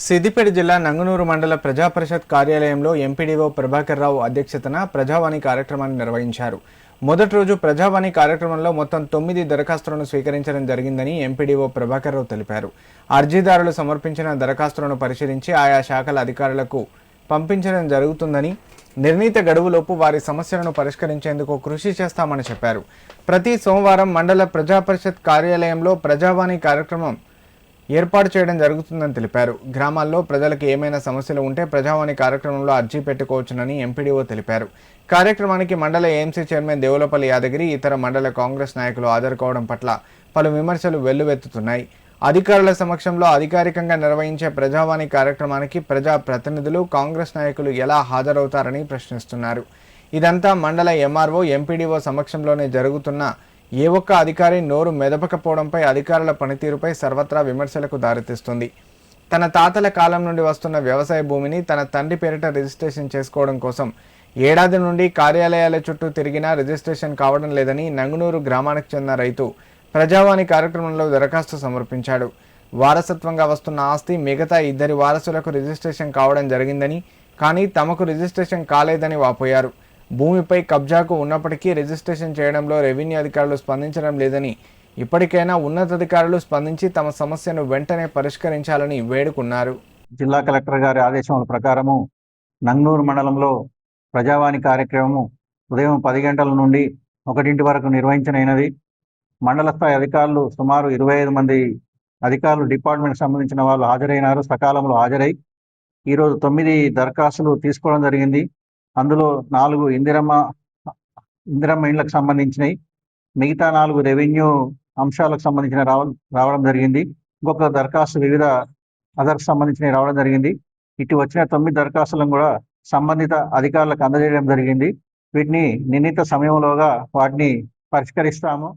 సిద్దిపేట జిల్లా నంగునూరు మండల ప్రజాపరిషత్ కార్యాలయంలో ఎంపీడీఓ ప్రభాకర్ రావు అధ్యక్షతన ప్రజావాణి కార్యక్రమాన్ని నిర్వహించారు. మొదటి రోజు ప్రజావాణి కార్యక్రమంలో మొత్తం 9 దరఖాస్తులను స్వీకరించడం జరిగిందని ఎంపీడీఓ ప్రభాకర్ రావు తెలిపారు. అర్జీదారులు సమర్పించిన దరఖాస్తులను పరిశీలించి ఆయా శాఖల అధికారులకు పంపించడం జరుగుతుందని, నిర్ణీత గడువులోపు వారి సమస్యలను పరిష్కరించేందుకు కృషి చేస్తామని చెప్పారు. ప్రతి సోమవారం మండల ప్రజాపరిషత్ కార్యాలయంలో ప్రజావాణి కార్యక్రమం ఏర్పాటు చేయడం జరుగుతుందని తెలిపారు. గ్రామాల్లో ప్రజలకు ఏమైనా సమస్యలు ఉంటే ప్రజావాణి కార్యక్రమంలో అర్జీ పెట్టుకోవచ్చునని ఎంపీడీఓ తెలిపారు. కార్యక్రమానికి మండల ఏఎంసీ చైర్మన్ దేవులపల్లి యాదగిరి, ఇతర మండల కాంగ్రెస్ నాయకులు హాజరు కావడం పట్ల పలు విమర్శలు వెల్లువెత్తుతున్నాయి. అధికారుల సమక్షంలో అధికారికంగా నిర్వహించే ప్రజావాణి కార్యక్రమానికి ప్రజా ప్రతినిధులు, కాంగ్రెస్ నాయకులు ఎలా హాజరవుతారని ప్రశ్నిస్తున్నారు. ఇదంతా మండల ఎంఆర్ఓ, ఎంపీడీఓ సమక్షంలోనే జరుగుతున్న ఏ ఒక్క అధికారి నోరు మెదపకపోవడంపై అధికారుల పనితీరుపై సర్వత్రా విమర్శలకు దారితీస్తుంది. తన తాతల కాలం నుండి వస్తున్న వ్యవసాయ భూమిని తన తండ్రి పేరిట రిజిస్ట్రేషన్ చేసుకోవడం కోసం ఏడాది నుండి కార్యాలయాల చుట్టూ తిరిగినా రిజిస్ట్రేషన్ కావడం లేదని నంగునూరు గ్రామానికి చెందిన రైతు ప్రజావాణి కార్యక్రమంలో దరఖాస్తు సమర్పించాడు. వారసత్వంగా వస్తున్న ఆస్తి మిగతా 2 వారసులకు రిజిస్ట్రేషన్ కావడం జరిగిందని, కానీ తమకు రిజిస్ట్రేషన్ కాలేదని వాపోయారు. భూమిపై కబ్జాకు ఉన్నప్పటికీ రిజిస్ట్రేషన్ చేయడంలో రెవెన్యూ అధికారులు స్పందించడం లేదని, ఇప్పటికైనా ఉన్నతాధికారులు స్పందించి తమ సమస్యను వెంటనే పరిష్కరించాలని వేడుకున్నారు. జిల్లా కలెక్టర్ గారి ఆదేశముల ప్రకారము నంగనూరు మండలంలో ప్రజావాణి కార్యక్రమము ఉదయం 10 గంటల నుండి 1 వరకు నిర్వహించనైనది. మండల స్థాయి అధికారులు సుమారు 25 మంది అధికారులు, డిపార్ట్మెంట్కి సంబంధించిన వాళ్ళు హాజరైనారు. సకాలంలో హాజరై ఈరోజు 9 దరఖాస్తులు తీసుకోవడం జరిగింది. అందులో 4 ఇందిరమ్మ ఇండ్లకు సంబంధించినవి, మిగతా 4 రెవెన్యూ అంశాలకు సంబంధించిన రావడం జరిగింది. ఇంకొక దరఖాస్తు వివిధ అదర్స్ సంబంధించినవి రావడం జరిగింది. ఇటు వచ్చిన 9 దరఖాస్తులను కూడా సంబంధిత అధికారులకు అందజేయడం జరిగింది. వీటిని నిర్ణీత సమయంలోగా వాటిని పరిష్కరిస్తాము.